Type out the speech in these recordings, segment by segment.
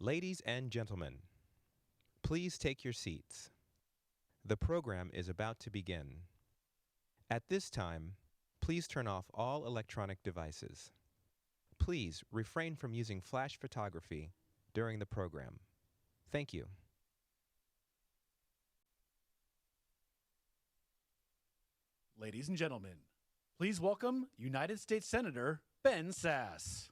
Ladies and gentlemen, please take your seats. The program is about to begin. At this time, please turn off all electronic devices. Please refrain from using flash photography during the program. Thank you. Ladies and gentlemen, please welcome United States Senator Ben Sasse.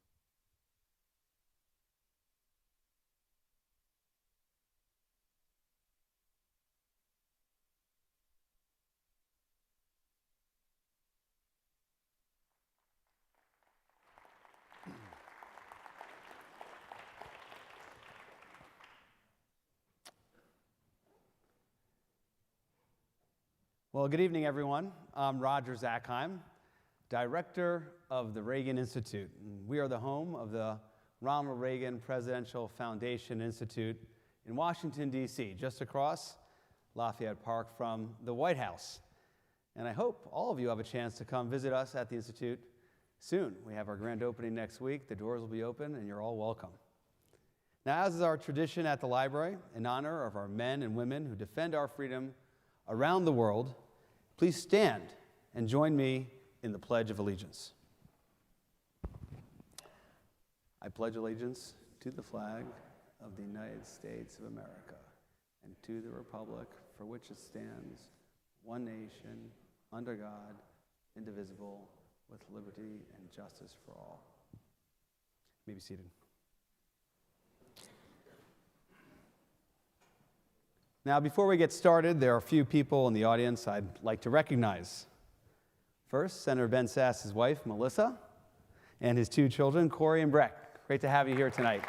Well, good evening, everyone. I'm Roger Zackheim, Director of the Reagan Institute. We are the home of the Ronald Reagan Presidential Foundation Institute in Washington, D.C., just across Lafayette Park from the White House. And I hope all of you have a chance to come visit us at the Institute soon. We have our grand opening next week. The doors will be open, and you're all welcome. Now, as is our tradition at the library, in honor of our men and women who defend our freedom around the world, please stand and join me in the Pledge of Allegiance. I pledge allegiance to the flag of the United States of America and to the republic for which it stands, one nation, under God, indivisible, with liberty and justice for all. You may be seated. Now, before we get started, there are a few people in the audience I'd like to recognize. First, Senator Ben Sasse's wife, Melissa, and his two children, Corey and Breck. Great to have you here tonight.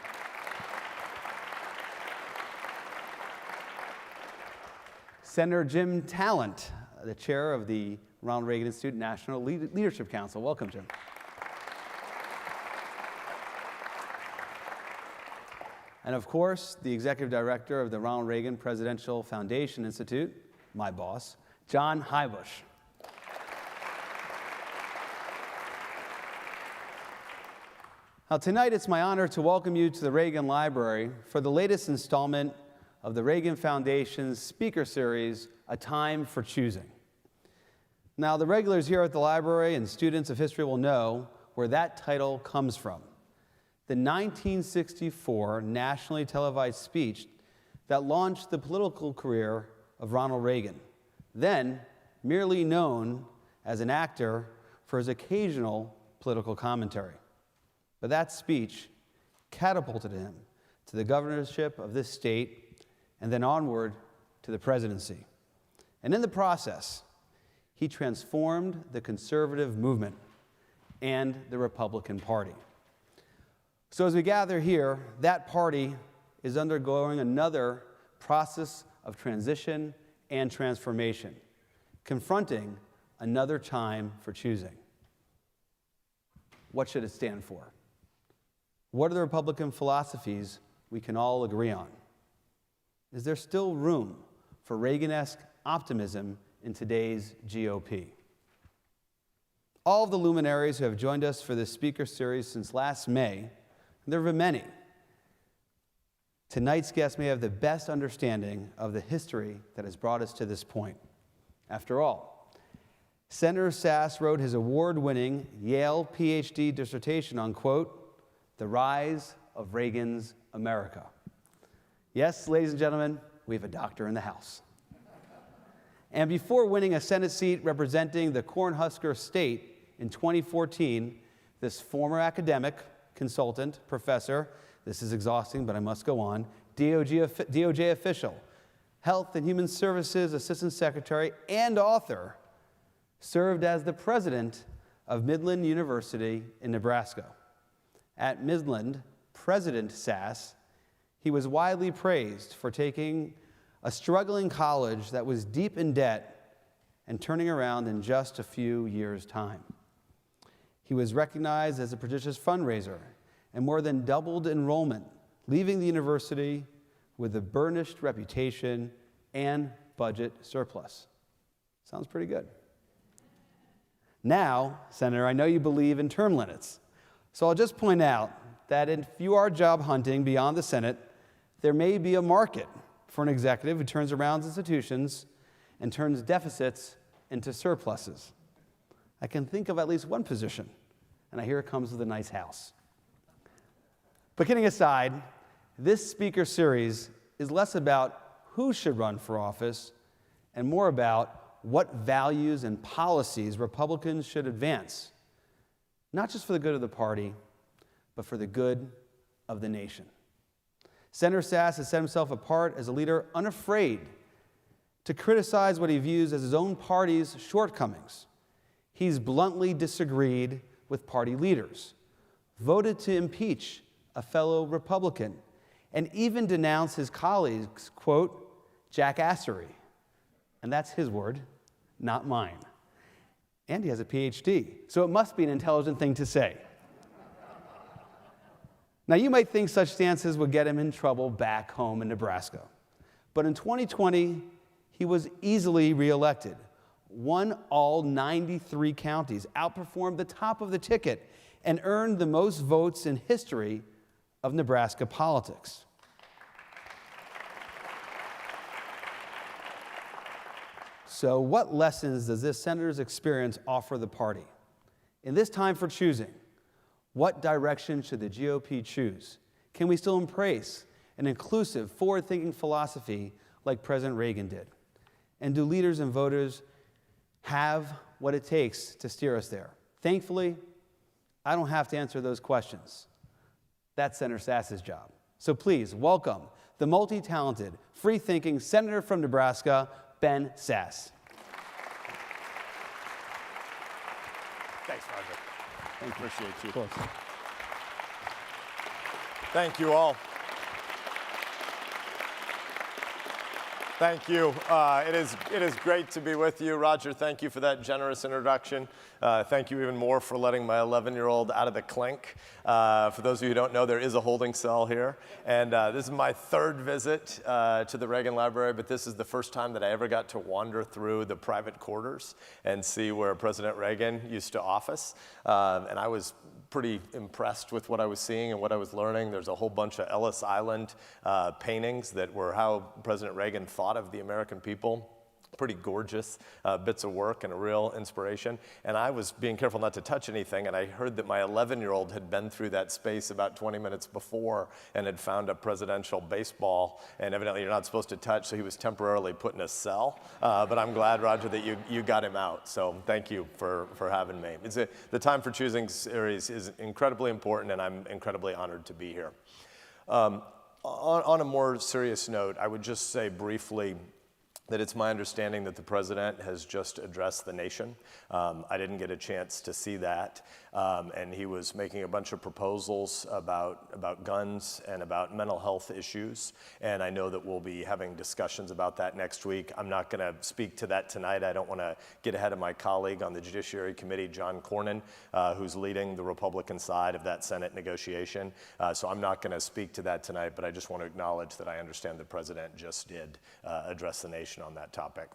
Senator Jim Talent, the chair of the Ronald Reagan Institute National Leadership Council. Welcome, Jim. And of course, the executive director of the Ronald Reagan Presidential Foundation Institute, my boss, John Heybush. Now, tonight it's my honor to welcome you to the Reagan Library for the latest installment of the Reagan Foundation's speaker series, A Time for Choosing. Now, the regulars here at the library and students of history will know where that title comes from. The 1964 nationally televised speech that launched the political career of Ronald Reagan, then merely known as an actor for his occasional political commentary. But that speech catapulted him to the governorship of this state and then onward to the presidency. And in the process, he transformed the conservative movement and the Republican Party. So as we gather here, that party is undergoing another process of transition and transformation, confronting another time for choosing. What should it stand for? What are the Republican philosophies we can all agree on? Is there still room for Reagan-esque optimism in today's GOP? All of the luminaries who have joined us for this speaker series since last May, and there have been many, tonight's guests may have the best understanding of the history that has brought us to this point. After all, Senator Sasse wrote his award-winning Yale PhD dissertation on, quote, the rise of Reagan's America. Yes, ladies and gentlemen, we have a doctor in the house. And before winning a Senate seat representing the Cornhusker State in 2014, this former academic, consultant, professor, this is exhausting, but I must go on, DOJ official, Health and Human Services Assistant Secretary, and author, served as the president of Midland University in Nebraska. At Midland, President Sasse, he was widely praised for taking a struggling college that was deep in debt and turning around in just a few years' time. He was recognized as a prodigious fundraiser and more than doubled enrollment, leaving the university with a burnished reputation and budget surplus. Sounds pretty good. Now, Senator, I know you believe in term limits, so I'll just point out that if you are job hunting beyond the Senate, there may be a market for an executive who turns around institutions and turns deficits into surpluses. I can think of at least one position, and I hear it comes with a nice house. But kidding aside, this speaker series is less about who should run for office and more about what values and policies Republicans should advance, not just for the good of the party, but for the good of the nation. Senator Sasse has set himself apart as a leader unafraid to criticize what he views as his own party's shortcomings. He's bluntly disagreed with party leaders, voted to impeach a fellow Republican, and even denounced his colleagues, quote, jackassery. And that's his word, not mine. And he has a PhD, so it must be an intelligent thing to say. Now, you might think such stances would get him in trouble back home in Nebraska. But in 2020, he was easily reelected, won all 93 counties, outperformed the top of the ticket, and earned the most votes in history of Nebraska politics. So what lessons does this senator's experience offer the party? In this time for choosing, what direction should the GOP choose? Can we still embrace an inclusive, forward-thinking philosophy like President Reagan did? And do leaders and voters have what it takes to steer us there? Thankfully, I don't have to answer those questions. That's Senator Sasse's job. So please welcome the multi-talented, free-thinking senator from Nebraska, Ben Sasse. Thanks, Roger. Thank you. Appreciate you. Of course. Thank you all. Thank you. It is great to be with you. Roger, thank you for that generous introduction. Thank you even more for letting my 11-year-old out of the clink. For those of you who don't know, there is a holding cell here. And this is my third visit to the Reagan Library, but this is the first time that I ever got to wander through the private quarters and see where President Reagan used to office. And I was pretty impressed with what I was seeing and what I was learning. There's a whole bunch of Ellis Island paintings that were how President Reagan thought of the American people. Pretty gorgeous bits of work and a real inspiration. And I was being careful not to touch anything, and I heard that my 11-year-old had been through that space about 20 minutes before and had found a presidential baseball, and evidently you're not supposed to touch, so he was temporarily put in a cell. But I'm glad, Roger, that you got him out, so thank you for having me. The Time for Choosing series is incredibly important, and I'm incredibly honored to be here. On a more serious note, I would just say briefly that it's my understanding that the president has just addressed the nation. I didn't get a chance to see that. And he was making a bunch of proposals about guns and about mental health issues. And I know that we'll be having discussions about that next week. I'm not going to speak to that tonight. I don't want to get ahead of my colleague on the Judiciary Committee, John Cornyn, who's leading the Republican side of that Senate negotiation. So I'm not going to speak to that tonight, but I just want to acknowledge that I understand the president just did address the nation on that topic.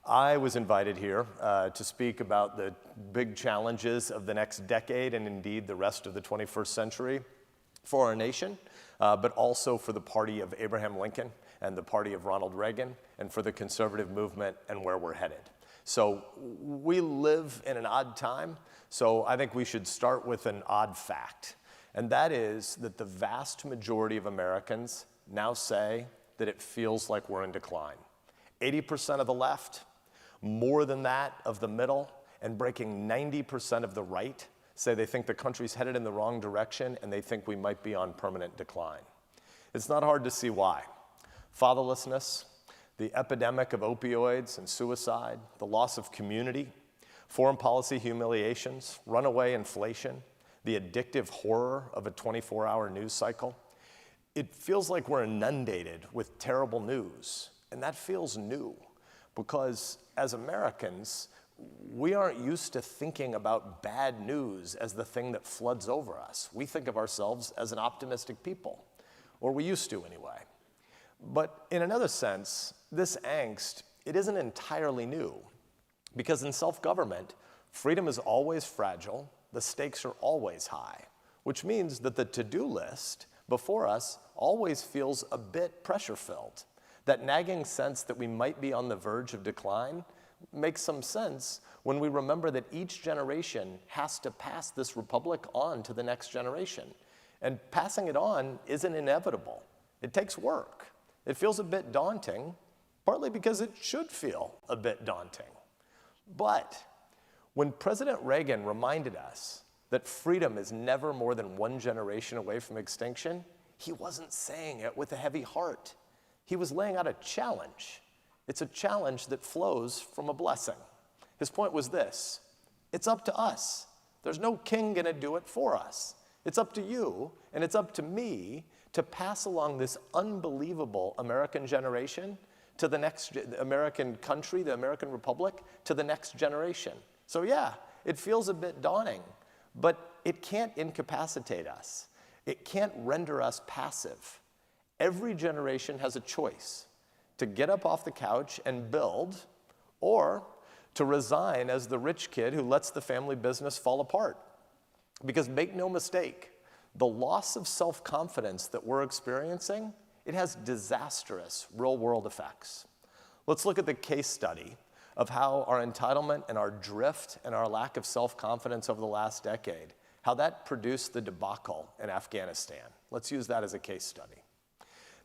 I was invited here to speak about the big challenges of the next decade and indeed the rest of the 21st century for our nation, but also for the party of Abraham Lincoln and the party of Ronald Reagan and for the conservative movement and where we're headed. So we live in an odd time, so I think we should start with an odd fact, and that is that the vast majority of Americans now say that it feels like we're in decline. 80% of the left, more than that of the middle, and breaking 90% of the right say they think the country's headed in the wrong direction and they think we might be on permanent decline. It's not hard to see why. Fatherlessness, the epidemic of opioids and suicide, the loss of community, foreign policy humiliations, runaway inflation, the addictive horror of a 24-hour news cycle. It feels like we're inundated with terrible news, and that feels new because as Americans, we aren't used to thinking about bad news as the thing that floods over us. We think of ourselves as an optimistic people, or we used to anyway. But in another sense, this angst, it isn't entirely new because in self-government, freedom is always fragile, the stakes are always high, which means that the to-do list before us always feels a bit pressure-filled. That nagging sense that we might be on the verge of decline makes some sense when we remember that each generation has to pass this republic on to the next generation. And passing it on isn't inevitable. It takes work. It feels a bit daunting, partly because it should feel a bit daunting. But when President Reagan reminded us that freedom is never more than one generation away from extinction, he wasn't saying it with a heavy heart. He was laying out a challenge. It's a challenge that flows from a blessing. His point was this: it's up to us. There's no king gonna do it for us. It's up to you, and it's up to me to pass along this unbelievable American generation to the next American country, the American Republic, to the next generation. So yeah, it feels a bit daunting, but it can't incapacitate us. It can't render us passive. Every generation has a choice: to get up off the couch and build, or to resign as the rich kid who lets the family business fall apart. Because make no mistake, the loss of self-confidence that we're experiencing, it has disastrous real-world effects. Let's look at the case study of how our entitlement and our drift and our lack of self-confidence over the last decade, how that produced the debacle in Afghanistan. Let's use that as a case study.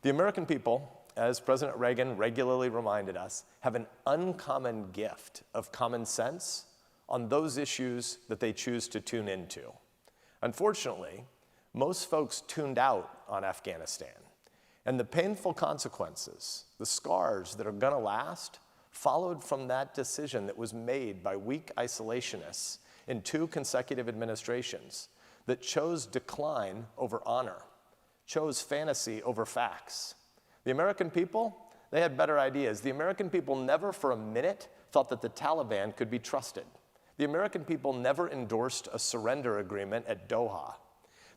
The American people, as President Reagan regularly reminded us, have an uncommon gift of common sense on those issues that they choose to tune into. Unfortunately, most folks tuned out on Afghanistan, and the painful consequences, the scars that are gonna last, followed from that decision that was made by weak isolationists in 2 consecutive administrations that chose decline over honor, chose fantasy over facts. The American people, they had better ideas. The American people never for a minute thought that the Taliban could be trusted. The American people never endorsed a surrender agreement at Doha.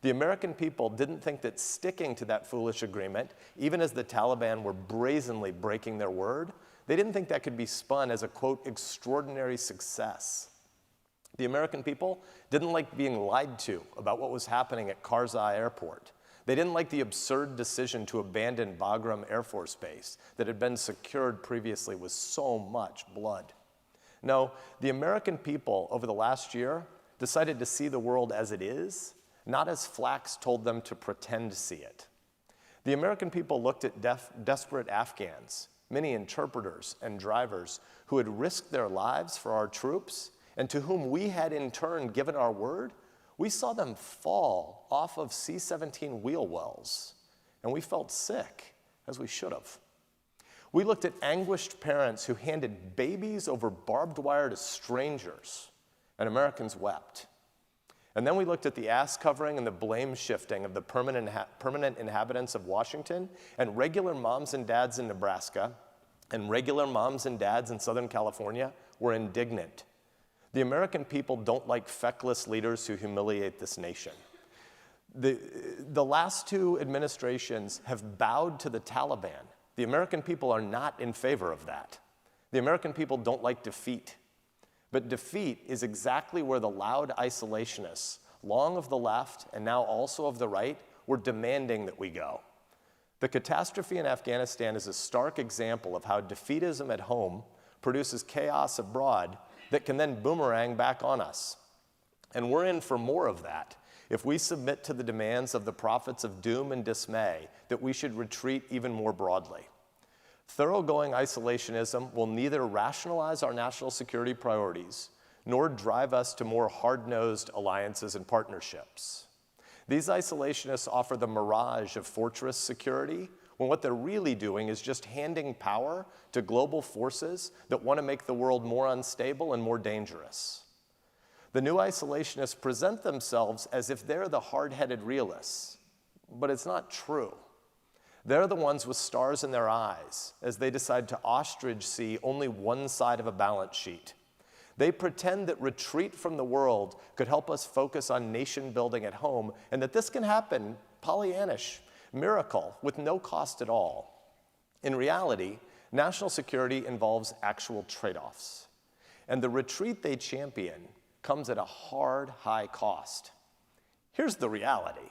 The American people didn't think that sticking to that foolish agreement, even as the Taliban were brazenly breaking their word, they didn't think that could be spun as a, quote, extraordinary success. The American people didn't like being lied to about what was happening at Karzai Airport. They didn't like the absurd decision to abandon Bagram Air Force Base that had been secured previously with so much blood. No, the American people over the last year decided to see the world as it is, not as Flax told them to pretend to see it. The American people looked at desperate Afghans, many interpreters and drivers who had risked their lives for our troops and to whom we had in turn given our word. We saw them fall off of C-17 wheel wells, and we felt sick, as we should have. We looked at anguished parents who handed babies over barbed wire to strangers, and Americans wept. And then we looked at the ass covering and the blame shifting of the permanent inhabitants of Washington and regular moms and dads in Nebraska and regular moms and dads in Southern California were indignant. The American people don't like feckless leaders who humiliate this nation. The last 2 administrations have bowed to the Taliban. The American people are not in favor of that. The American people don't like defeat. But defeat is exactly where the loud isolationists, long of the left and now also of the right, were demanding that we go. The catastrophe in Afghanistan is a stark example of how defeatism at home produces chaos abroad that can then boomerang back on us. And we're in for more of that if we submit to the demands of the prophets of doom and dismay that we should retreat even more broadly. Thoroughgoing isolationism will neither rationalize our national security priorities nor drive us to more hard-nosed alliances and partnerships. These isolationists offer the mirage of fortress security when what they're really doing is just handing power to global forces that want to make the world more unstable and more dangerous. The new isolationists present themselves as if they're the hard-headed realists, but it's not true. They're the ones with stars in their eyes as they decide to ostrich see only one side of a balance sheet. They pretend that retreat from the world could help us focus on nation building at home and that this can happen, Pollyannish, miracle, with no cost at all. In reality, national security involves actual trade-offs. And the retreat they champion comes at a hard, high cost. Here's the reality.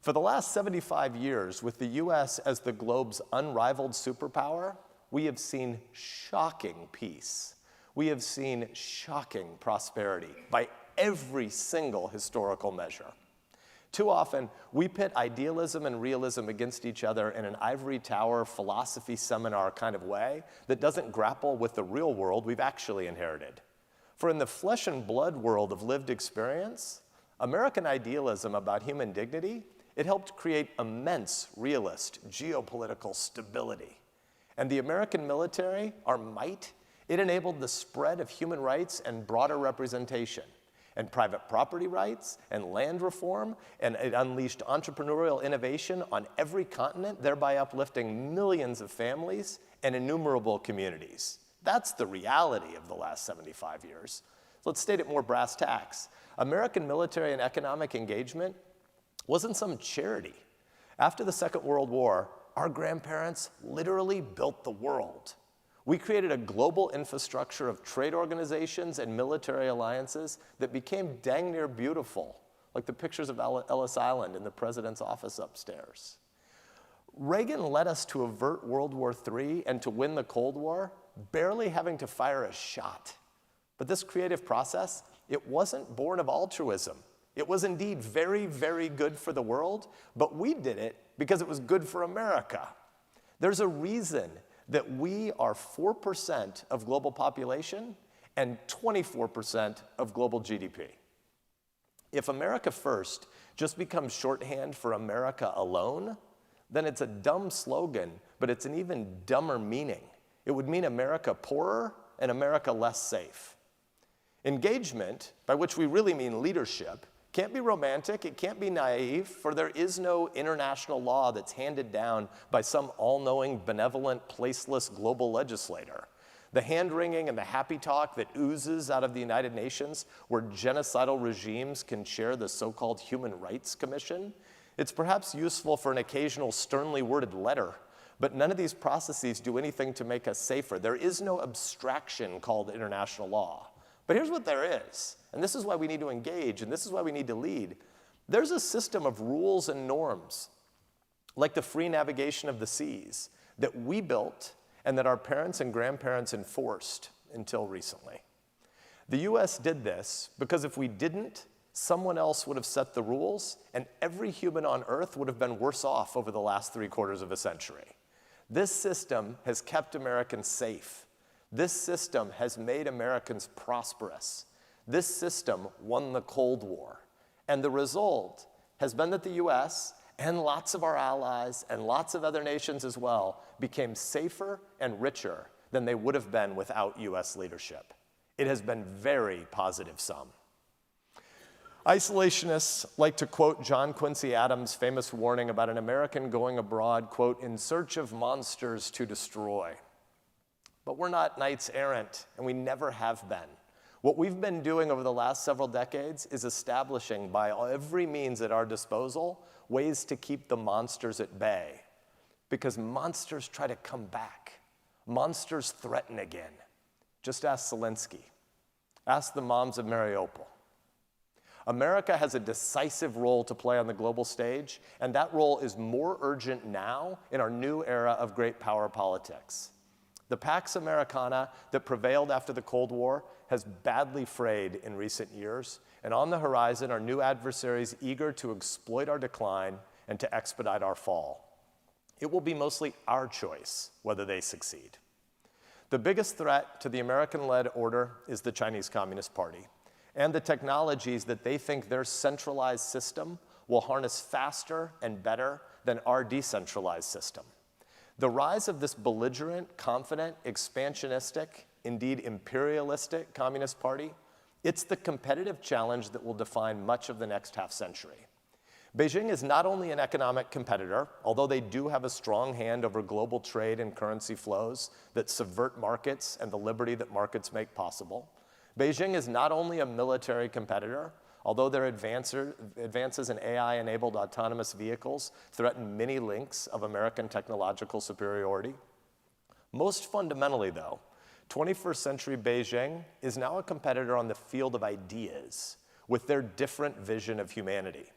For the last 75 years, with the US as the globe's unrivaled superpower, we have seen shocking peace. We have seen shocking prosperity by every single historical measure. Too often, we pit idealism and realism against each other in an ivory tower philosophy seminar kind of way that doesn't grapple with the real world we've actually inherited. For in the flesh and blood world of lived experience, American idealism about human dignity, it helped create immense realist geopolitical stability. And the American military, our might, it enabled the spread of human rights and broader representation, and private property rights and land reform, and it unleashed entrepreneurial innovation on every continent, thereby uplifting millions of families and innumerable communities. That's the reality of the last 75 years. Let's state it more brass tacks. American military and economic engagement wasn't some charity. After the Second World War, our grandparents literally built the world. We created a global infrastructure of trade organizations and military alliances that became dang near beautiful, like the pictures of Ellis Island in the president's office upstairs. Reagan led us to avert World War III and to win the Cold War, barely having to fire a shot. But this creative process, it wasn't born of altruism. It was indeed very, very good for the world, but we did it because it was good for America. There's a reason that we are 4% of global population and 24% of global GDP. If America First just becomes shorthand for America alone, then it's a dumb slogan, but it's an even dumber meaning. It would mean America poorer and America less safe. Engagement, by which we really mean leadership, can't be romantic, it can't be naive, for there is no international law that's handed down by some all-knowing, benevolent, placeless global legislator. The hand-wringing and the happy talk that oozes out of the United Nations, where genocidal regimes can chair the so-called Human Rights Commission, it's perhaps useful for an occasional sternly worded letter, but none of these processes do anything to make us safer. There is no abstraction called international law. But here's what there is, and this is why we need to engage, and this is why we need to lead. There's a system of rules and norms, like the free navigation of the seas, that we built and that our parents and grandparents enforced until recently. The US did this because if we didn't, someone else would have set the rules, and every human on Earth would have been worse off over the last 3/4 of a century. This system has kept Americans safe. This system has made Americans prosperous. This system won the Cold War. And the result has been that the US and lots of our allies and lots of other nations as well became safer and richer than they would have been without US leadership. It has been very positive sum. Isolationists like to quote John Quincy Adams' famous warning about an American going abroad, quote, in search of monsters to destroy. But we're not knights errant, and we never have been. What we've been doing over the last several decades is establishing, by every means at our disposal, ways to keep the monsters at bay. Because monsters try to come back. Monsters threaten again. Just ask Zelensky. Ask the moms of Mariupol. America has a decisive role to play on the global stage, and that role is more urgent now in our new era of great power politics. The Pax Americana that prevailed after the Cold War has badly frayed in recent years, and on the horizon are new adversaries eager to exploit our decline and to expedite our fall. It will be mostly our choice whether they succeed. The biggest threat to the American-led order is the Chinese Communist Party and the technologies that they think their centralized system will harness faster and better than our decentralized system. The rise of this belligerent, confident, expansionistic, indeed imperialistic Communist Party, it's the competitive challenge that will define much of the next half-century. Beijing is not only an economic competitor, although they do have a strong hand over global trade and currency flows that subvert markets and the liberty that markets make possible. Beijing is not only a military competitor, although their advances in AI-enabled autonomous vehicles threaten many links of American technological superiority. Most fundamentally, though, 21st century Beijing is now a competitor on the field of ideas with their different vision of humanity.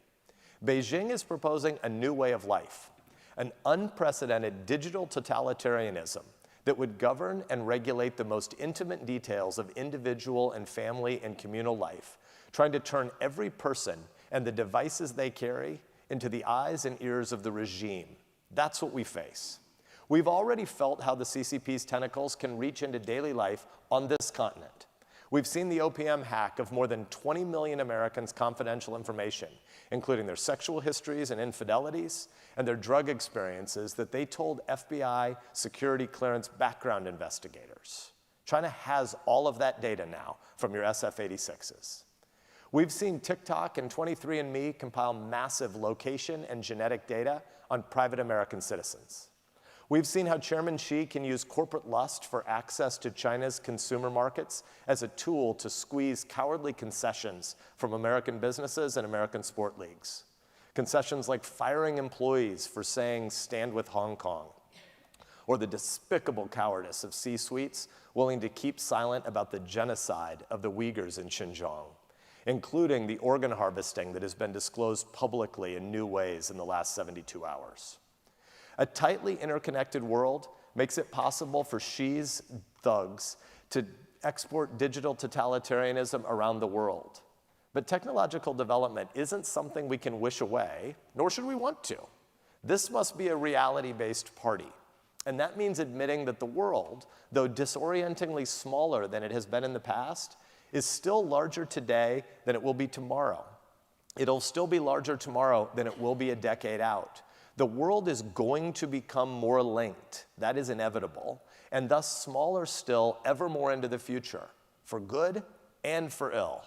Beijing is proposing a new way of life, an unprecedented digital totalitarianism that would govern and regulate the most intimate details of individual and family and communal life, trying to turn every person and the devices they carry into the eyes and ears of the regime. That's what we face. We've already felt how the CCP's tentacles can reach into daily life on this continent. We've seen the OPM hack of more than 20 million Americans' confidential information, including their sexual histories and infidelities, and their drug experiences that they told FBI security clearance background investigators. China has all of that data now from your SF-86s. We've seen TikTok and 23andMe compile massive location and genetic data on private American citizens. We've seen how Chairman Xi can use corporate lust for access to China's consumer markets as a tool to squeeze cowardly concessions from American businesses and American sport leagues. Concessions like firing employees for saying "stand with Hong Kong," or the despicable cowardice of C-suites willing to keep silent about the genocide of the Uyghurs in Xinjiang, including the organ harvesting that has been disclosed publicly in new ways in the last 72 hours. A tightly interconnected world makes it possible for Xi's thugs to export digital totalitarianism around the world. But technological development isn't something we can wish away, nor should we want to. This must be a reality-based party. And that means admitting that the world, though disorientingly smaller than it has been in the past, is still larger today than it will be tomorrow. It'll still be larger tomorrow than it will be a decade out. The world is going to become more linked. That is inevitable, and thus smaller still ever more into the future, for good and for ill.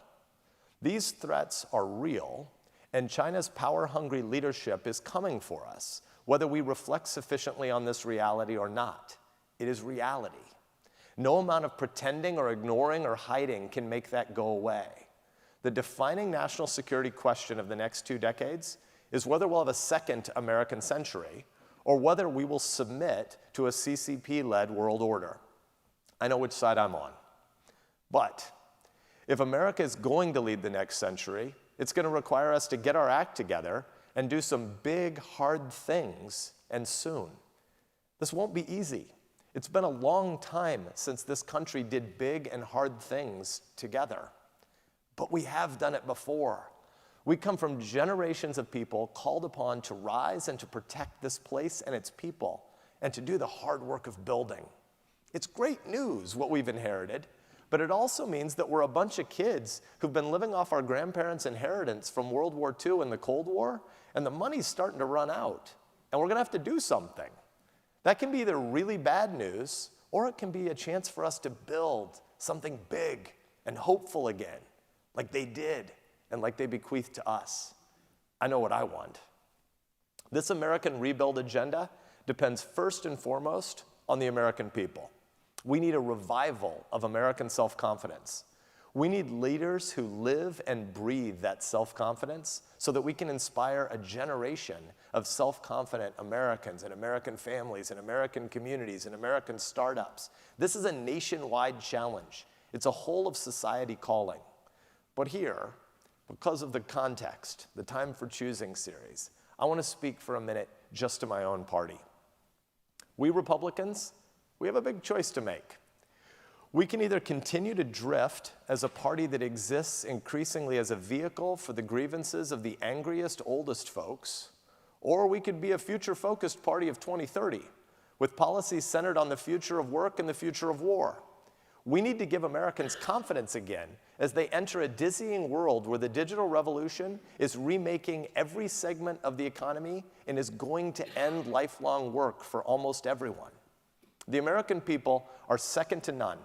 These threats are real, and China's power-hungry leadership is coming for us, whether we reflect sufficiently on this reality or not. It is reality. No amount of pretending or ignoring or hiding can make that go away. The defining national security question of the next 2 decades is whether we'll have a second American century or whether we will submit to a CCP-led world order. I know which side I'm on. But if America is going to lead the next century, it's going to require us to get our act together and do some big, hard things, and soon. This won't be easy. It's been a long time since this country did big and hard things together. But we have done it before. We come from generations of people called upon to rise and to protect this place and its people, and to do the hard work of building. It's great news, what we've inherited, but it also means that we're a bunch of kids who've been living off our grandparents' inheritance from World War II and the Cold War, and the money's starting to run out, and we're gonna have to do something. That can be either really bad news, or it can be a chance for us to build something big and hopeful again, like they did, and like they bequeathed to us. I know what I want. This American rebuild agenda depends first and foremost on the American people. We need a revival of American self-confidence. We need leaders who live and breathe that self-confidence so that we can inspire a generation of self-confident Americans and American families and American communities and American startups. This is a nationwide challenge. It's a whole of society calling. But here, because of the context, the Time for Choosing series, I want to speak for a minute just to my own party. We Republicans, we have a big choice to make. We can either continue to drift as a party that exists increasingly as a vehicle for the grievances of the angriest, oldest folks, or we could be a future-focused party of 2030, with policies centered on the future of work and the future of war. We need to give Americans confidence again as they enter a dizzying world where the digital revolution is remaking every segment of the economy and is going to end lifelong work for almost everyone. The American people are second to none.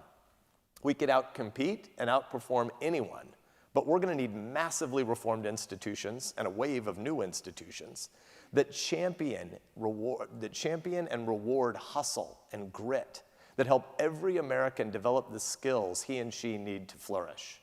We could outcompete and outperform anyone, but we're going to need massively reformed institutions and a wave of new institutions that champion and reward hustle and grit, that help every American develop the skills he and she need to flourish.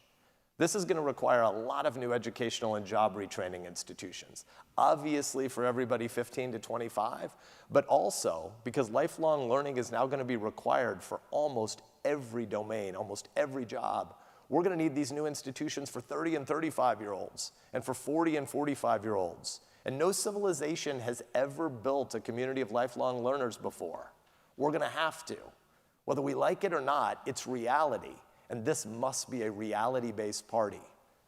This is going to require a lot of new educational and job retraining institutions, obviously for everybody 15 to 25, but also because lifelong learning is now going to be required for almost every domain, almost every job. We're going to need these new institutions for 30 and 35-year-olds, and for 40 and 45-year-olds. And no civilization has ever built a community of lifelong learners before. We're going to have to. Whether we like it or not, it's reality, and this must be a reality-based party.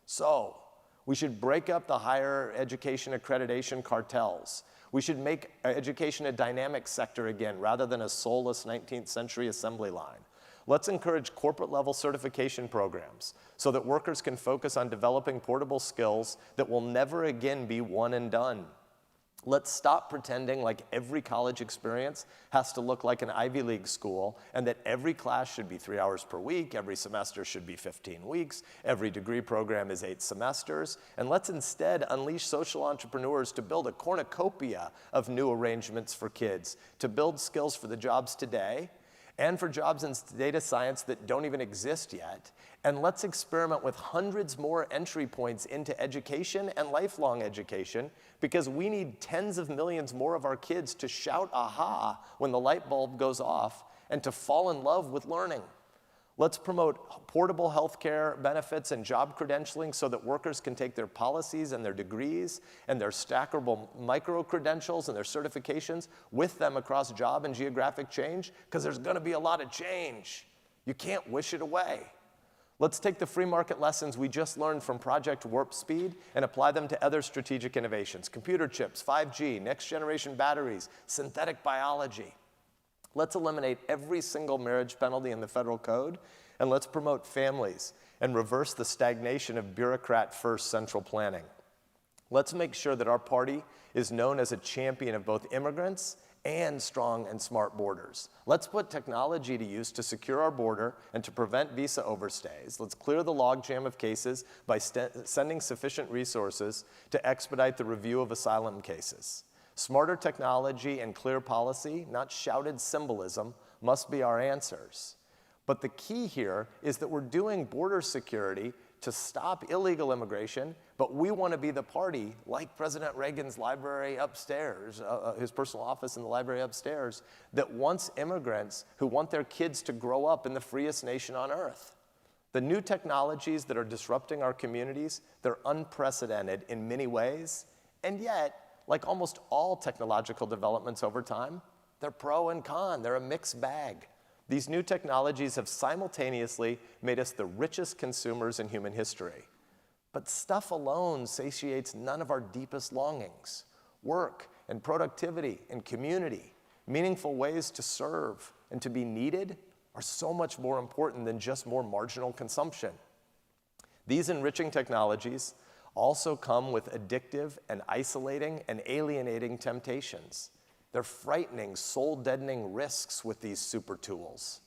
So, we should break up the higher education accreditation cartels. We should make education a dynamic sector again, rather than a soulless 19th century assembly line. Let's encourage corporate-level certification programs so that workers can focus on developing portable skills that will never again be one and done. Let's stop pretending like every college experience has to look like an Ivy League school, and that every class should be 3 hours per week, every semester should be 15 weeks, every degree program is 8 semesters, and let's instead unleash social entrepreneurs to build a cornucopia of new arrangements for kids, to build skills for the jobs today, and for jobs in data science that don't even exist yet. And let's experiment with hundreds more entry points into education and lifelong education, because we need tens of millions more of our kids to shout aha when the light bulb goes off and to fall in love with learning. Let's promote portable healthcare benefits and job credentialing so that workers can take their policies and their degrees and their stackable micro-credentials and their certifications with them across job and geographic change, because there's going to be a lot of change. You can't wish it away. Let's take the free market lessons we just learned from Project Warp Speed and apply them to other strategic innovations: computer chips, 5G, next-generation batteries, synthetic biology. Let's eliminate every single marriage penalty in the federal code, and let's promote families and reverse the stagnation of bureaucrat-first central planning. Let's make sure that our party is known as a champion of both immigrants and strong and smart borders. Let's put technology to use to secure our border and to prevent visa overstays. Let's clear the logjam of cases by sending sufficient resources to expedite the review of asylum cases. Smarter technology and clear policy, not shouted symbolism, must be our answers. But the key here is that we're doing border security to stop illegal immigration, but we want to be the party, like President Reagan's library upstairs, his personal office in the library upstairs, that wants immigrants who want their kids to grow up in the freest nation on earth. The new technologies that are disrupting our communities, they're unprecedented in many ways, and yet, like almost all technological developments over time, they're pro and con, they're a mixed bag. These new technologies have simultaneously made us the richest consumers in human history. But stuff alone satiates none of our deepest longings. Work and productivity and community, meaningful ways to serve and to be needed, are so much more important than just more marginal consumption. These enriching technologies also come with addictive and isolating and alienating temptations. They're frightening, soul-deadening risks with these super tools.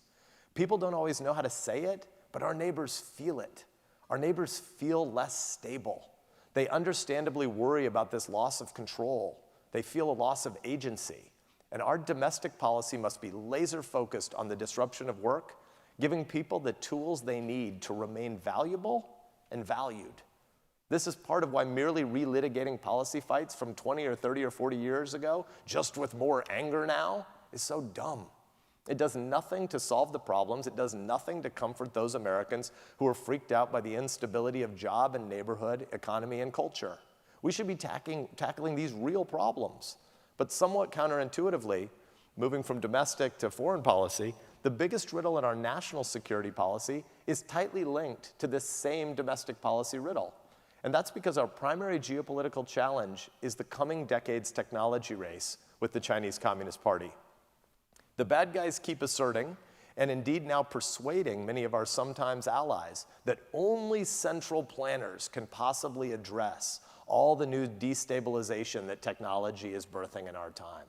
People don't always know how to say it, but our neighbors feel it. Our neighbors feel less stable. They understandably worry about this loss of control. They feel a loss of agency. And our domestic policy must be laser-focused on the disruption of work, giving people the tools they need to remain valuable and valued. This is part of why merely relitigating policy fights from 20 or 30 or 40 years ago, just with more anger now, is so dumb. It does nothing to solve the problems. It does nothing to comfort those Americans who are freaked out by the instability of job and neighborhood, economy, and culture. We should be tackling these real problems. But somewhat counterintuitively, moving from domestic to foreign policy, the biggest riddle in our national security policy is tightly linked to this same domestic policy riddle. And that's because our primary geopolitical challenge is the coming decade's technology race with the Chinese Communist Party. The bad guys keep asserting, and indeed now persuading many of our sometimes allies, that only central planners can possibly address all the new destabilization that technology is birthing in our time.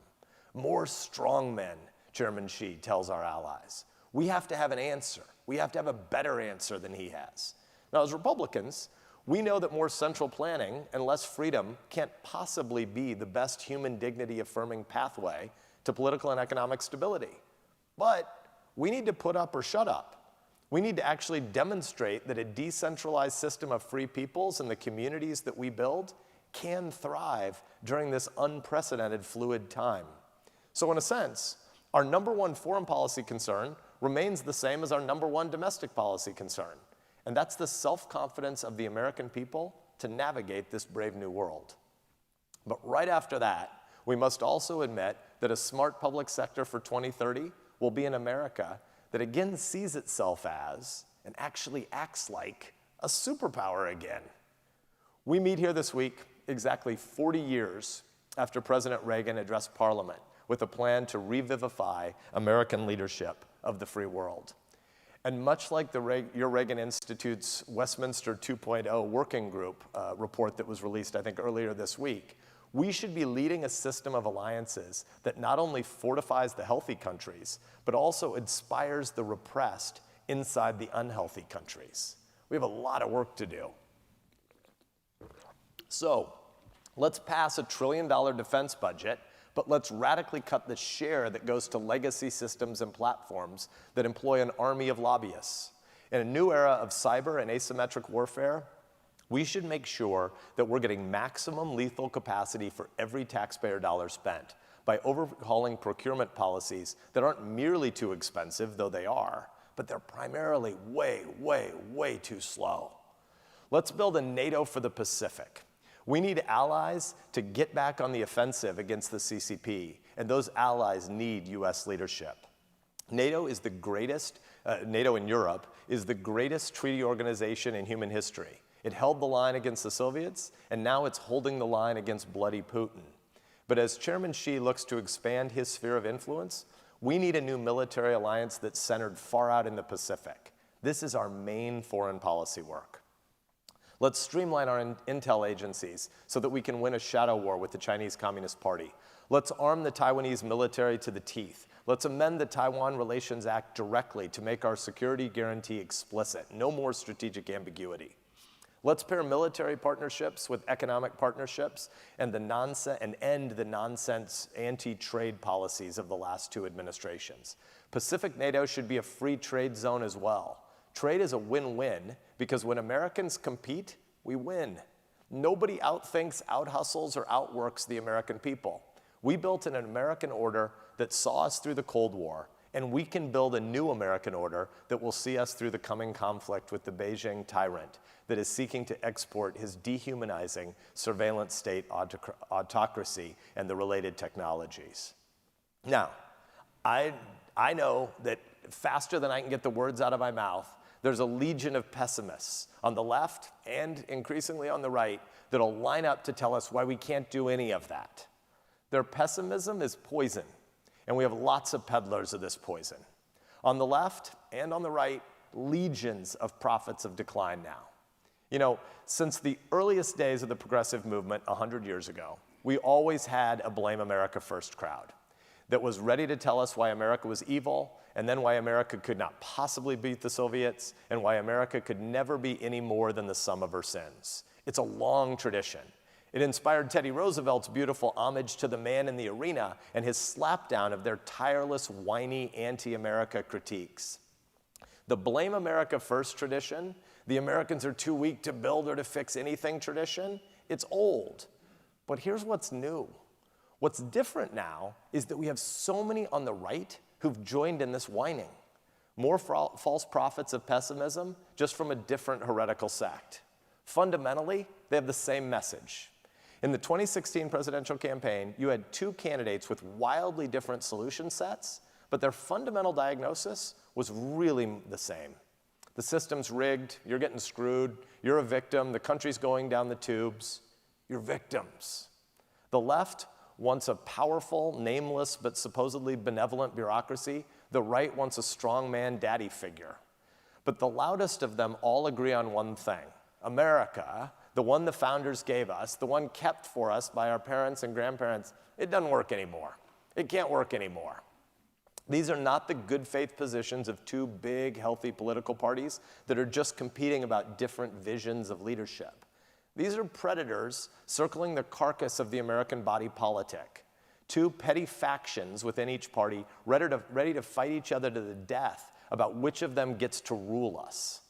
More strongmen, Chairman Xi tells our allies. We have to have an answer. We have to have a better answer than he has. Now, as Republicans, we know that more central planning and less freedom can't possibly be the best human dignity affirming pathway to political and economic stability. But we need to put up or shut up. We need to actually demonstrate that a decentralized system of free peoples and the communities that we build can thrive during this unprecedented fluid time. So in a sense, our number one foreign policy concern remains the same as our number one domestic policy concern. and that's the self-confidence of the American people to navigate this brave new world. But right after that, we must also admit that a smart public sector for 2030 will be an America that again sees itself as, and actually acts like, a superpower again. We meet here this week exactly 40 years after President Reagan addressed Parliament with a plan to revivify American leadership of the free world. And much like your Reagan Institute's Westminster 2.0 working group report that was released, I think, earlier this week, we should be leading a system of alliances that not only fortifies the healthy countries, but also inspires the repressed inside the unhealthy countries. We have a lot of work to do. So, let's pass $1 trillion defense budget, but let's radically cut the share that goes to legacy systems and platforms that employ an army of lobbyists. In a new era of cyber and asymmetric warfare, we should make sure that we're getting maximum lethal capacity for every taxpayer dollar spent by overhauling procurement policies that aren't merely too expensive, though they are, but they're primarily way, way, way too slow. Let's build a NATO for the Pacific. We need allies to get back on the offensive against the CCP, and those allies need US leadership. NATO is the greatest, NATO in Europe is the greatest treaty organization in human history. It held the line against the Soviets, and now it's holding the line against bloody Putin. But as Chairman Xi looks to expand his sphere of influence, we need a new military alliance that's centered far out in the Pacific. This is our main foreign policy work. Let's streamline our intel agencies so that we can win a shadow war with the Chinese Communist Party. Let's arm the Taiwanese military to the teeth. Let's amend the Taiwan Relations Act directly to make our security guarantee explicit. No more strategic ambiguity. Let's pair military partnerships with economic partnerships and end the nonsense anti-trade policies of the last two administrations. Pacific NATO should be a free trade zone as well. Trade is a win-win because when Americans compete, we win. Nobody outthinks, outhustles, or outworks the American people. We built an American order that saw us through the Cold War, and we can build a new American order that will see us through the coming conflict with the Beijing tyrant that is seeking to export his dehumanizing surveillance state autocracy and the related technologies. Now, I know that faster than I can get the words out of my mouth, there's a legion of pessimists on the left and increasingly on the right that'll line up to tell us why we can't do any of that. Their pessimism is poison, and we have lots of peddlers of this poison. On the left and on the right, legions of prophets of decline now. You know, since the earliest days of the progressive movement 100 years ago, we always had a Blame America First crowd that was ready to tell us why America was evil, and then why America could not possibly beat the Soviets, and why America could never be any more than the sum of her sins. It's a long tradition. It inspired Teddy Roosevelt's beautiful homage to the man in the arena and his slapdown of their tireless, whiny, anti-America critiques. The Blame America First tradition, the Americans are too weak to build or to fix anything tradition, it's old. But here's what's new. What's different now is that we have so many on the right who've joined in this whining. More false prophets of pessimism, just from a different heretical sect. Fundamentally, they have the same message. In the 2016 presidential campaign, you had two candidates with wildly different solution sets, but their fundamental diagnosis was really the same. The system's rigged, you're getting screwed, you're a victim, the country's going down the tubes. You're victims. The left wants a powerful, nameless, but supposedly benevolent bureaucracy. The right wants a strongman daddy figure. But the loudest of them all agree on one thing. America, the one the founders gave us, the one kept for us by our parents and grandparents, it doesn't work anymore. It can't work anymore. These are not the good faith positions of two big, healthy political parties that are just competing about different visions of leadership. These are predators circling the carcass of the American body politic. Two petty factions within each party ready to fight each other to the death about which of them gets to rule us.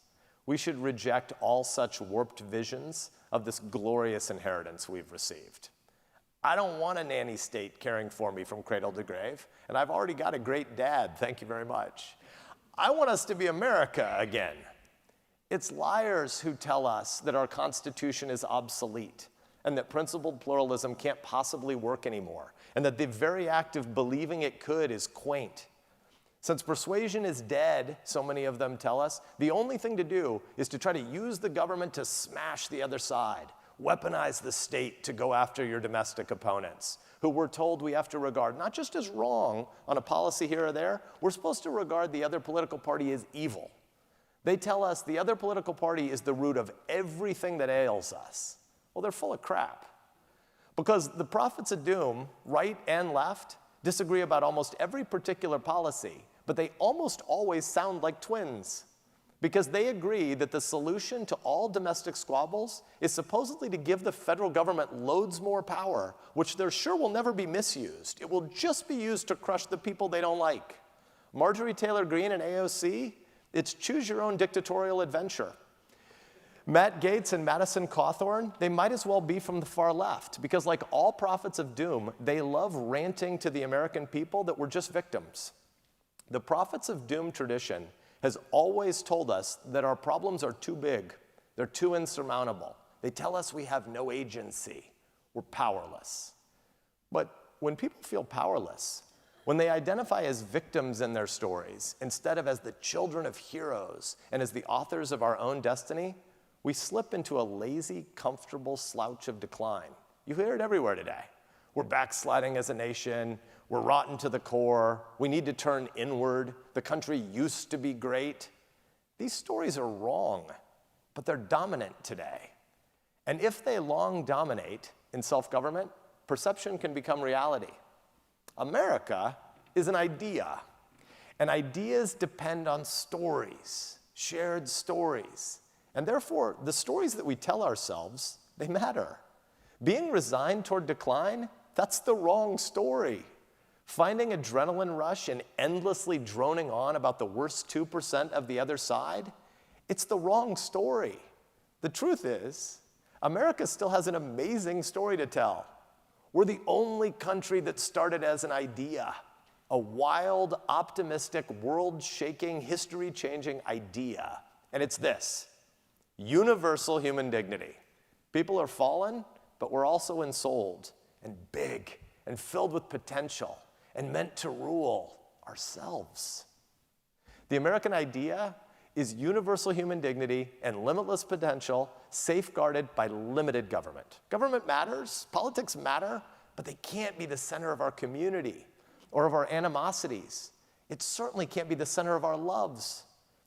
We should reject all such warped visions of this glorious inheritance we've received. I don't want a nanny state caring for me from cradle to grave, and I've already got a great dad, thank you very much. I want us to be America again. It's liars who tell us that our Constitution is obsolete and that principled pluralism can't possibly work anymore, and that the very act of believing it could is quaint. Since persuasion is dead, so many of them tell us, the only thing to do is to try to use the government to smash the other side, weaponize the state to go after your domestic opponents, who we're told we have to regard not just as wrong on a policy here or there, we're supposed to regard the other political party as evil. They tell us the other political party is the root of everything that ails us. Well, they're full of crap. Because the prophets of doom, right and left, disagree about almost every particular policy, but they almost always sound like twins. Because they agree that the solution to all domestic squabbles is supposedly to give the federal government loads more power, which they're sure will never be misused. It will just be used to crush the people they don't like. Marjorie Taylor Greene and AOC, it's choose your own dictatorial adventure. Matt Gaetz and Madison Cawthorn, they might as well be from the far left, because like all prophets of doom, they love ranting to the American people that we're just victims. The prophets of doom tradition has always told us that our problems are too big, they're too insurmountable. They tell us we have no agency, we're powerless. But when people feel powerless, when they identify as victims in their stories, instead of as the children of heroes and as the authors of our own destiny, we slip into a lazy, comfortable slouch of decline. You hear it everywhere today. We're backsliding as a nation. We're rotten to the core. We need to turn inward. The country used to be great. These stories are wrong, but they're dominant today. And if they long dominate in self-government, perception can become reality. America is an idea, and ideas depend on stories, shared stories. And therefore, the stories that we tell ourselves, they matter. Being resigned toward decline, that's the wrong story. Finding adrenaline rush and endlessly droning on about the worst 2% of the other side, it's the wrong story. The truth is, America still has an amazing story to tell. We're the only country that started as an idea, a wild, optimistic, world-shaking, history-changing idea. And it's this: universal human dignity. People are fallen, but we're also ensouled and big and filled with potential and meant to rule ourselves. The American idea is universal human dignity and limitless potential safeguarded by limited government. Government matters, politics matter, but they can't be the center of our community or of our animosities. It certainly can't be the center of our loves.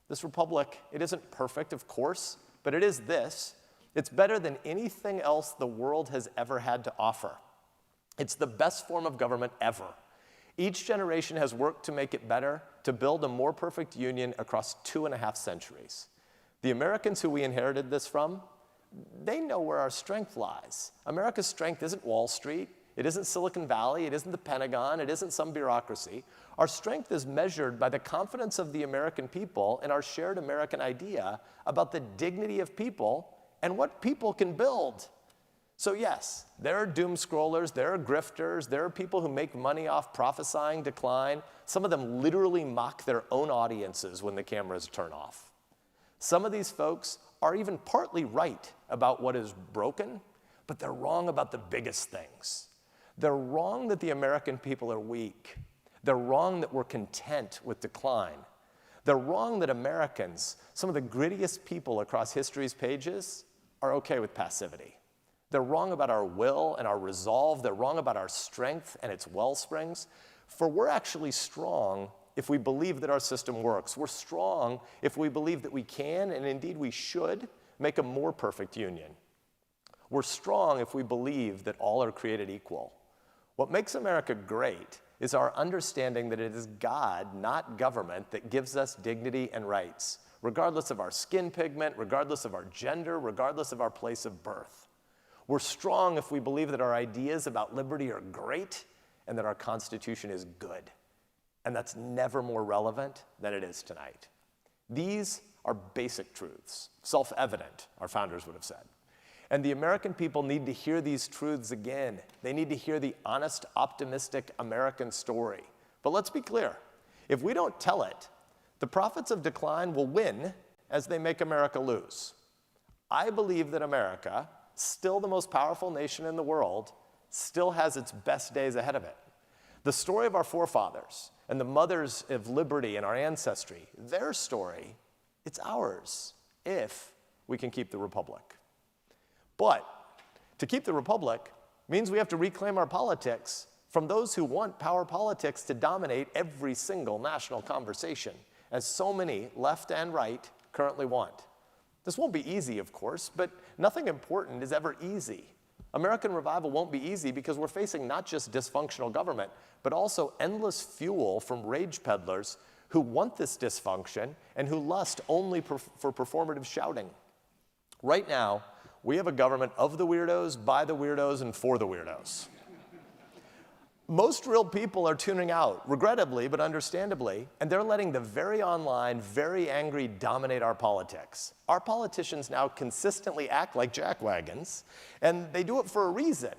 This republic, it isn't perfect, of course, but it is this. It's better than anything else the world has ever had to offer. It's the best form of government ever. Each generation has worked to make it better, to build a more perfect union across 2.5 centuries. The Americans who we inherited this from, they know where our strength lies. America's strength isn't Wall Street, it isn't Silicon Valley, it isn't the Pentagon, it isn't some bureaucracy. Our strength is measured by the confidence of the American people in our shared American idea about the dignity of people and what people can build. So yes, there are doom scrollers, there are grifters, there are people who make money off prophesying decline. Some of them literally mock their own audiences when the cameras turn off. Some of these folks are even partly right about what is broken, but they're wrong about the biggest things. They're wrong that the American people are weak. They're wrong that we're content with decline. They're wrong that Americans, some of the grittiest people across history's pages, are okay with passivity. They're wrong about our will and our resolve. They're wrong about our strength and its wellsprings. For we're actually strong if we believe that our system works. We're strong if we believe that we can, and indeed we should, make a more perfect union. We're strong if we believe that all are created equal. What makes America great is our understanding that it is God, not government, that gives us dignity and rights, regardless of our skin pigment, regardless of our gender, regardless of our place of birth. We're strong if we believe that our ideas about liberty are great and that our Constitution is good. And that's never more relevant than it is tonight. These are basic truths, self-evident, our founders would have said. And the American people need to hear these truths again. They need to hear the honest, optimistic American story. But let's be clear, if we don't tell it, the prophets of decline will win as they make America lose. I believe that America, still the most powerful nation in the world, still has its best days ahead of it. The story of our forefathers and the mothers of liberty in our ancestry, their story, it's ours if we can keep the republic. But to keep the republic means we have to reclaim our politics from those who want power politics to dominate every single national conversation, as so many, left and right, currently want. This won't be easy, of course, but nothing important is ever easy. American revival won't be easy because we're facing not just dysfunctional government, but also endless fuel from rage peddlers who want this dysfunction and who lust only for performative shouting. Right now, we have a government of the weirdos, by the weirdos, and for the weirdos. Most real people are tuning out, regrettably but understandably, and they're letting the very online, very angry dominate our politics. Our politicians now consistently act like jackwagons, and they do it for a reason.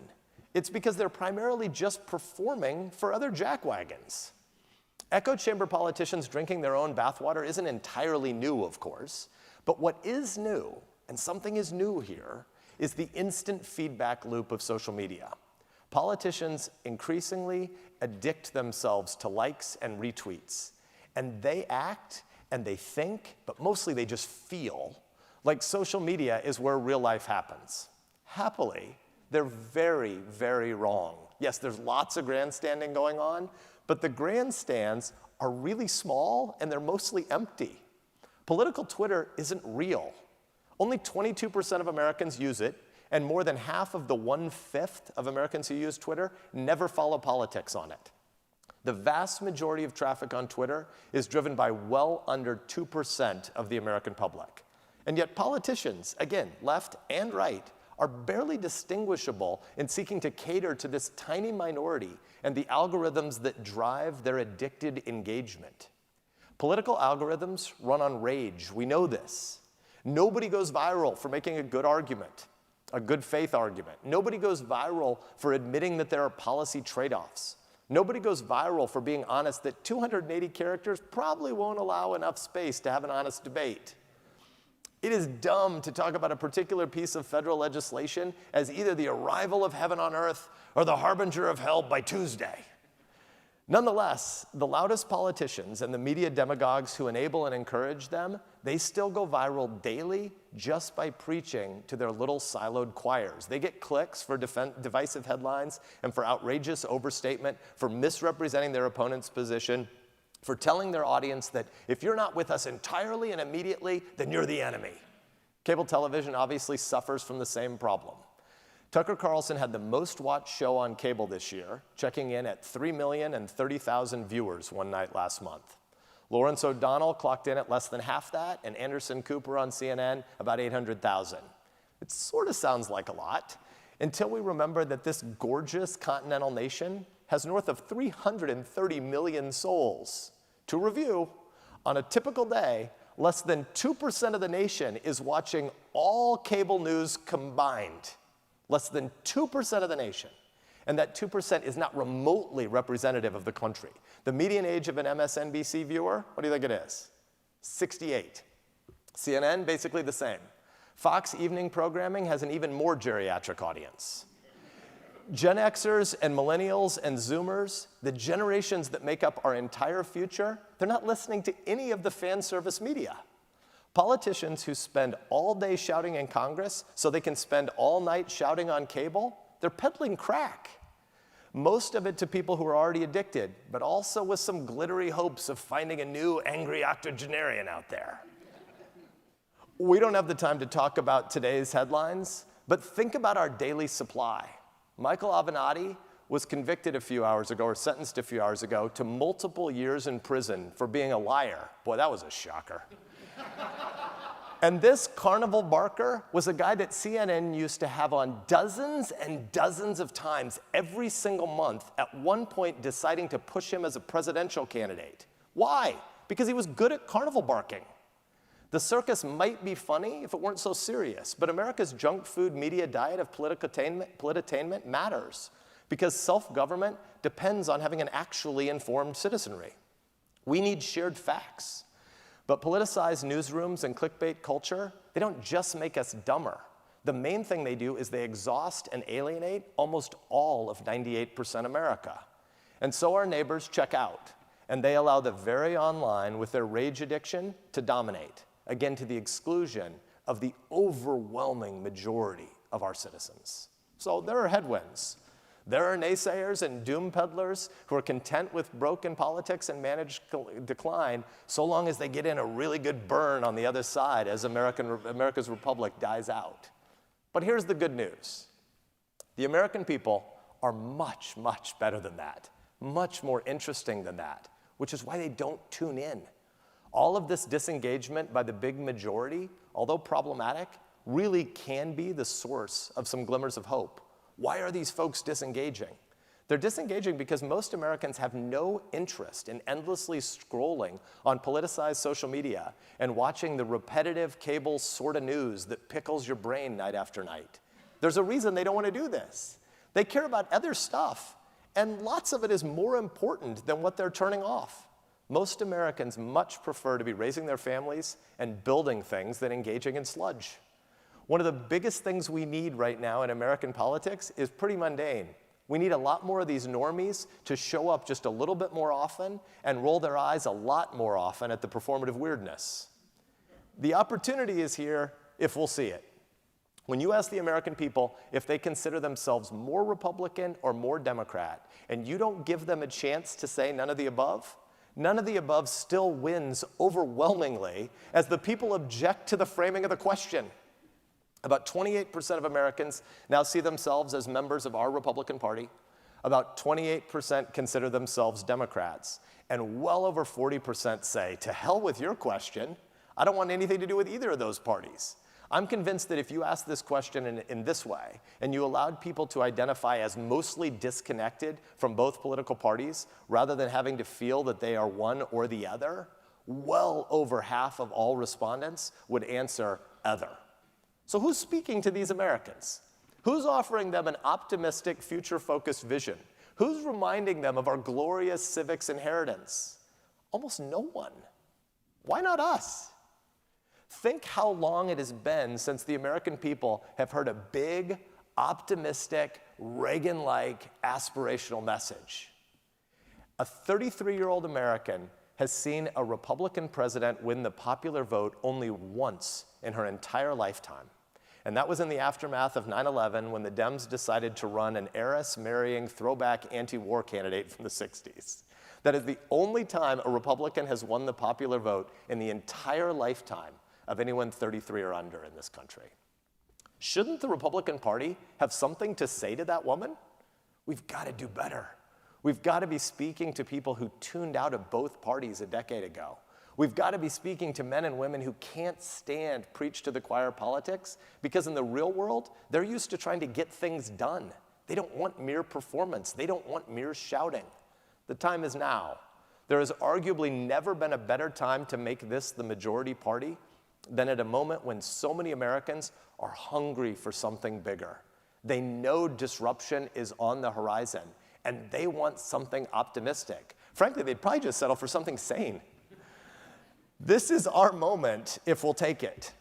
It's because they're primarily just performing for other jackwagons. Echo chamber politicians drinking their own bathwater isn't entirely new, of course, but what is new, and something is new here, is the instant feedback loop of social media. Politicians increasingly addict themselves to likes and retweets, and they act and they think, but mostly they just feel like social media is where real life happens. Happily, they're very, very wrong. Yes, there's lots of grandstanding going on, but the grandstands are really small and they're mostly empty. Political Twitter isn't real. Only 22% of Americans use it, and more than half of the 1/5 of Americans who use Twitter never follow politics on it. The vast majority of traffic on Twitter is driven by well under 2% of the American public. And yet politicians, again, left and right, are barely distinguishable in seeking to cater to this tiny minority and the algorithms that drive their addicted engagement. Political algorithms run on rage. We know this. Nobody goes viral for making a good argument, a good faith argument. Nobody goes viral for admitting that there are policy trade-offs. Nobody goes viral for being honest that 280 characters probably won't allow enough space to have an honest debate. It is dumb to talk about a particular piece of federal legislation as either the arrival of heaven on earth or the harbinger of hell by Tuesday. Nonetheless, the loudest politicians and the media demagogues who enable and encourage them, they still go viral daily just by preaching to their little siloed choirs. They get clicks for divisive headlines and for outrageous overstatement, for misrepresenting their opponent's position, for telling their audience that if you're not with us entirely and immediately, then you're the enemy. Cable television obviously suffers from the same problem. Tucker Carlson had the most watched show on cable this year, checking in at 3,030,000 viewers one night last month. Lawrence O'Donnell clocked in at less than half that, and Anderson Cooper on CNN about 800,000. It sort of sounds like a lot, until we remember that this gorgeous continental nation has north of 330 million souls. To review, on a typical day, less than 2% of the nation is watching all cable news combined. Less than 2% of the nation. And that 2% is not remotely representative of the country. The median age of an MSNBC viewer, what do you think it is? 68. CNN, basically the same. Fox evening programming has an even more geriatric audience. Gen Xers and millennials and Zoomers, the generations that make up our entire future, they're not listening to any of the fan service media. Politicians who spend all day shouting in Congress so they can spend all night shouting on cable, they're peddling crack. Most of it to people who are already addicted, but also with some glittery hopes of finding a new angry octogenarian out there. We don't have the time to talk about today's headlines, but think about our daily supply. Michael Avenatti was convicted a few hours ago, or sentenced a few hours ago, to multiple years in prison for being a liar. Boy, that was a shocker. And this carnival barker was a guy that CNN used to have on dozens and dozens of times every single month, at one point deciding to push him as a presidential candidate. Why? Because he was good at carnival barking. The circus might be funny if it weren't so serious, but America's junk food media diet of politainment matters, because self-government depends on having an actually informed citizenry. We need shared facts. But politicized newsrooms and clickbait culture, they don't just make us dumber. The main thing they do is they exhaust and alienate almost all of 98% America. And so our neighbors check out, and they allow the very online with their rage addiction to dominate, again to the exclusion of the overwhelming majority of our citizens. So there are headwinds. There are naysayers and doom peddlers who are content with broken politics and managed decline so long as they get in a really good burn on the other side as America's republic dies out. But here's the good news. The American people are much, much better than that, much more interesting than that, which is why they don't tune in. All of this disengagement by the big majority, although problematic, really can be the source of some glimmers of hope. Why are these folks disengaging? They're disengaging because most Americans have no interest in endlessly scrolling on politicized social media and watching the repetitive cable sort of news that pickles your brain night after night. There's a reason they don't want to do this. They care about other stuff, and lots of it is more important than what they're turning off. Most Americans much prefer to be raising their families and building things than engaging in sludge. One of the biggest things we need right now in American politics is pretty mundane. We need a lot more of these normies to show up just a little bit more often and roll their eyes a lot more often at the performative weirdness. The opportunity is here if we'll see it. When you ask the American people if they consider themselves more Republican or more Democrat, and you don't give them a chance to say none of the above still wins overwhelmingly as the people object to the framing of the question. About 28% of Americans now see themselves as members of our Republican Party. About 28% consider themselves Democrats. And well over 40% say, to hell with your question. I don't want anything to do with either of those parties. I'm convinced that if you asked this question in this way, and you allowed people to identify as mostly disconnected from both political parties, rather than having to feel that they are one or the other, well over half of all respondents would answer other. So who's speaking to these Americans? Who's offering them an optimistic, future-focused vision? Who's reminding them of our glorious civics inheritance? Almost no one. Why not us? Think how long it has been since the American people have heard a big, optimistic, Reagan-like aspirational message. A 33-year-old American has seen a Republican president win the popular vote only once in her entire lifetime. And that was in the aftermath of 9/11 when the Dems decided to run an heiress-marrying throwback anti-war candidate from the 60s. That is the only time a Republican has won the popular vote in the entire lifetime of anyone 33 or under in this country. Shouldn't the Republican Party have something to say to that woman? We've got to do better. We've got to be speaking to people who tuned out of both parties a decade ago. We've got to be speaking to men and women who can't stand preach to the choir politics because in the real world, they're used to trying to get things done. They don't want mere performance. They don't want mere shouting. The time is now. There has arguably never been a better time to make this the majority party than at a moment when so many Americans are hungry for something bigger. They know disruption is on the horizon, and they want something optimistic. Frankly, they'd probably just settle for something sane. This is our moment if we'll take it.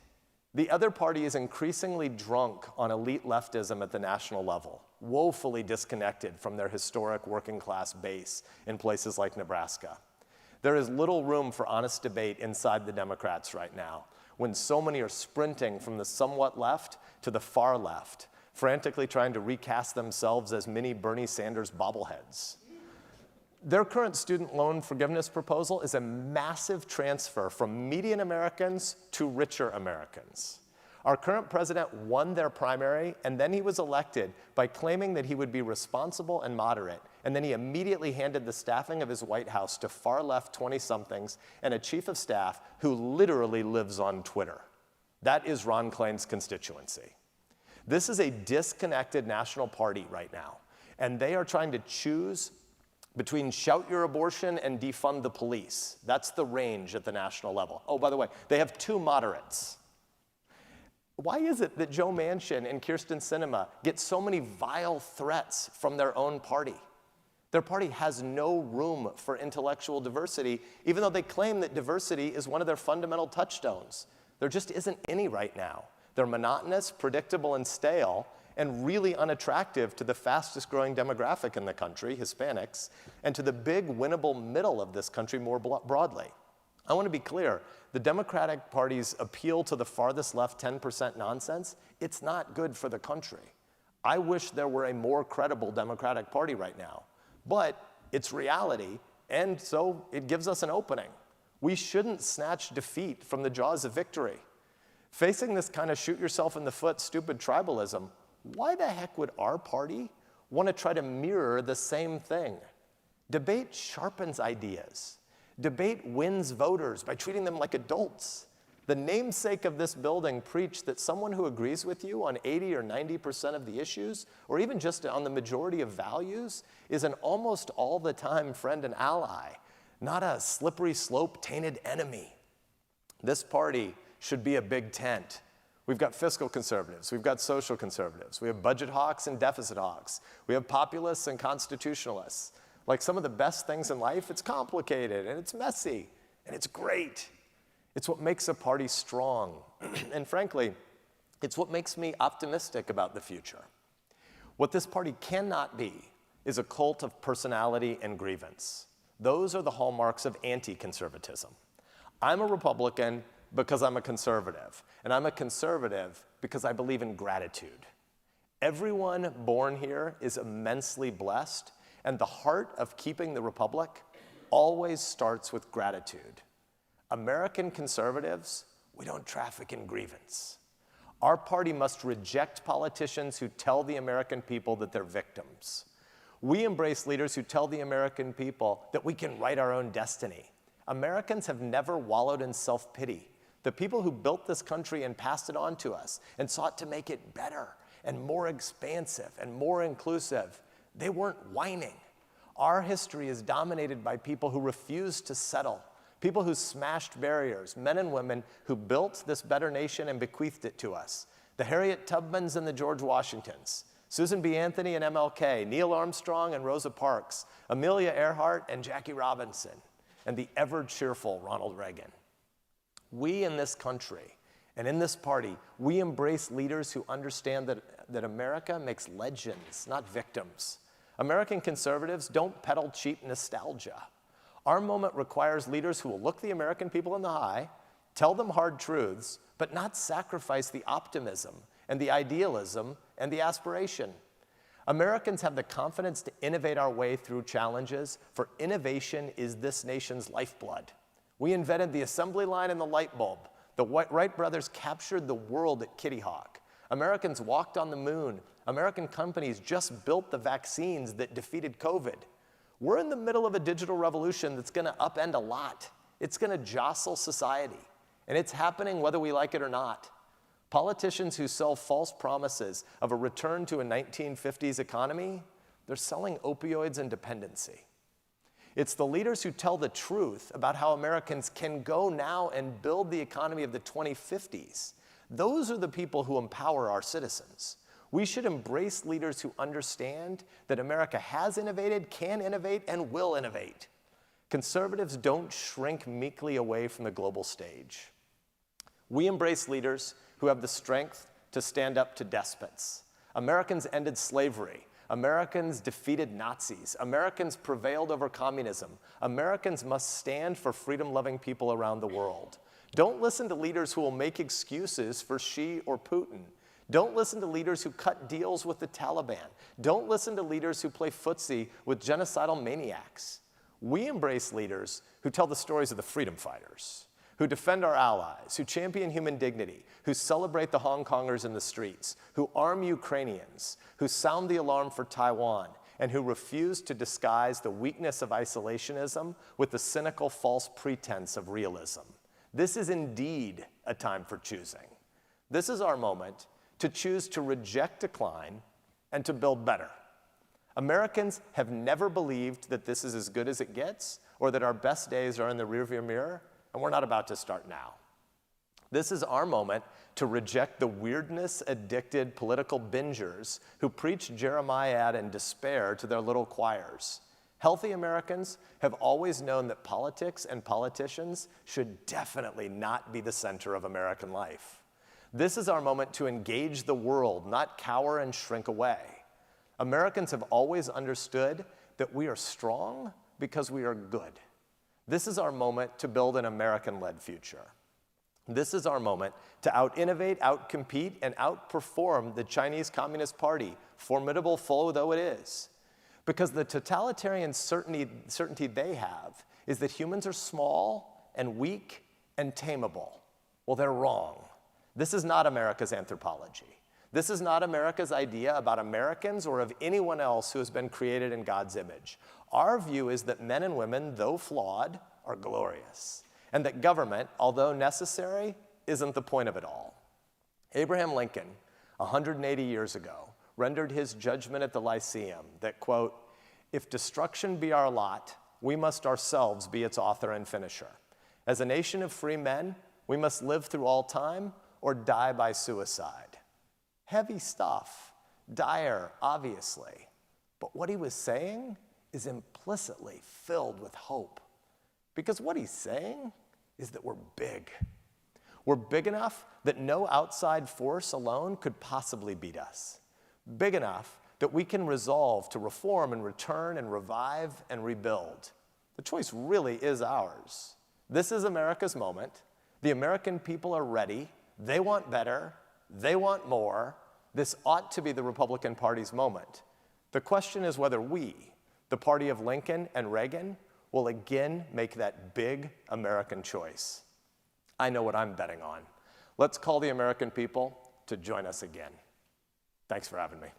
The other party is increasingly drunk on elite leftism at the national level, woefully disconnected from their historic working class base in places like Nebraska. There is little room for honest debate inside the Democrats right now, when so many are sprinting from the somewhat left to the far left, frantically trying to recast themselves as mini Bernie Sanders bobbleheads. Their current student loan forgiveness proposal is a massive transfer from median Americans to richer Americans. Our current president won their primary, and then he was elected by claiming that he would be responsible and moderate, and then he immediately handed the staffing of his White House to far-left 20-somethings and a chief of staff who literally lives on Twitter. That is Ron Klain's constituency. This is a disconnected national party right now, and they are trying to choose between shout your abortion and defund the police. That's the range at the national level. Oh, by the way, they have two moderates. Why is it that Joe Manchin and Kyrsten Sinema get so many vile threats from their own party? Their party has no room for intellectual diversity, even though they claim that diversity is one of their fundamental touchstones. There just isn't any right now. They're monotonous, predictable, and stale, and really unattractive to the fastest growing demographic in the country, Hispanics, and to the big winnable middle of this country more broadly. I want to be clear, the Democratic Party's appeal to the farthest left 10% nonsense, it's not good for the country. I wish there were a more credible Democratic Party right now, but it's reality, and so it gives us an opening. We shouldn't snatch defeat from the jaws of victory. Facing this kind of shoot yourself in the foot stupid tribalism, why the heck would our party want to try to mirror the same thing? Debate sharpens ideas. Debate wins voters by treating them like adults. The namesake of this building preached that someone who agrees with you on 80 or 90% of the issues, or even just on the majority of values, is an almost all the time friend and ally, not a slippery slope tainted enemy. This party should be a big tent. We've got fiscal conservatives, we've got social conservatives, we have budget hawks and deficit hawks, we have populists and constitutionalists. Like some of the best things in life, it's complicated and it's messy and it's great. It's what makes a party strong. And frankly, it's what makes me optimistic about the future. What this party cannot be is a cult of personality and grievance. Those are the hallmarks of anti-conservatism. I'm a Republican because I'm a conservative, and I'm a conservative because I believe in gratitude. Everyone born here is immensely blessed, and the heart of keeping the republic always starts with gratitude. American conservatives, we don't traffic in grievance. Our party must reject politicians who tell the American people that they're victims. We embrace leaders who tell the American people that we can write our own destiny. Americans have never wallowed in self-pity. The people who built this country and passed it on to us and sought to make it better and more expansive and more inclusive, they weren't whining. Our history is dominated by people who refused to settle, people who smashed barriers, men and women who built this better nation and bequeathed it to us. The Harriet Tubmans and the George Washingtons, Susan B. Anthony and MLK, Neil Armstrong and Rosa Parks, Amelia Earhart and Jackie Robinson, and the ever-cheerful Ronald Reagan. We in this country and in this party, we embrace leaders who understand that America makes legends, not victims. American conservatives don't peddle cheap nostalgia. Our moment requires leaders who will look the American people in the eye, tell them hard truths, but not sacrifice the optimism and the idealism and the aspiration. Americans have the confidence to innovate our way through challenges, for innovation is this nation's lifeblood. We invented the assembly line and the light bulb. The Wright brothers captured the world at Kitty Hawk. Americans walked on the moon. American companies just built the vaccines that defeated COVID. We're in the middle of a digital revolution that's going to upend a lot. It's going to jostle society, and it's happening whether we like it or not. Politicians who sell false promises of a return to a 1950s economy, they're selling opioids and dependency. It's the leaders who tell the truth about how Americans can go now and build the economy of the 2050s. Those are the people who empower our citizens. We should embrace leaders who understand that America has innovated, can innovate, and will innovate. Conservatives don't shrink meekly away from the global stage. We embrace leaders who have the strength to stand up to despots. Americans ended slavery. Americans defeated Nazis. Americans prevailed over communism. Americans must stand for freedom-loving people around the world. Don't listen to leaders who will make excuses for Xi or Putin. Don't listen to leaders who cut deals with the Taliban. Don't listen to leaders who play footsie with genocidal maniacs. We embrace leaders who tell the stories of the freedom fighters, who defend our allies, who champion human dignity, who celebrate the Hong Kongers in the streets, who arm Ukrainians, who sound the alarm for Taiwan, and who refuse to disguise the weakness of isolationism with the cynical false pretense of realism. This is indeed a time for choosing. This is our moment to choose to reject decline and to build better. Americans have never believed that this is as good as it gets or that our best days are in the rearview mirror, and we're not about to start now. This is our moment to reject the weirdness-addicted political bingers who preach Jeremiad and despair to their little choirs. Healthy Americans have always known that politics and politicians should definitely not be the center of American life. This is our moment to engage the world, not cower and shrink away. Americans have always understood that we are strong because we are good. This is our moment to build an American-led future. This is our moment to out-innovate, out-compete, and outperform the Chinese Communist Party, formidable foe though it is. Because the totalitarian certainty they have is that humans are small and weak and tameable. Well, they're wrong. This is not America's anthropology. This is not America's idea about Americans or of anyone else who has been created in God's image. Our view is that men and women, though flawed, are glorious, and that government, although necessary, isn't the point of it all. Abraham Lincoln, 180 years ago, rendered his judgment at the Lyceum that, quote, "If destruction be our lot, we must ourselves be its author and finisher. As a nation of free men, we must live through all time or die by suicide." Heavy stuff, dire, obviously. But what he was saying is implicitly filled with hope. Because what he's saying is that we're big. We're big enough that no outside force alone could possibly beat us. Big enough that we can resolve to reform and return and revive and rebuild. The choice really is ours. This is America's moment. The American people are ready. They want better. They want more. This ought to be the Republican Party's moment. The question is whether we, the party of Lincoln and Reagan, will again make that big American choice. I know what I'm betting on. Let's call the American people to join us again. Thanks for having me.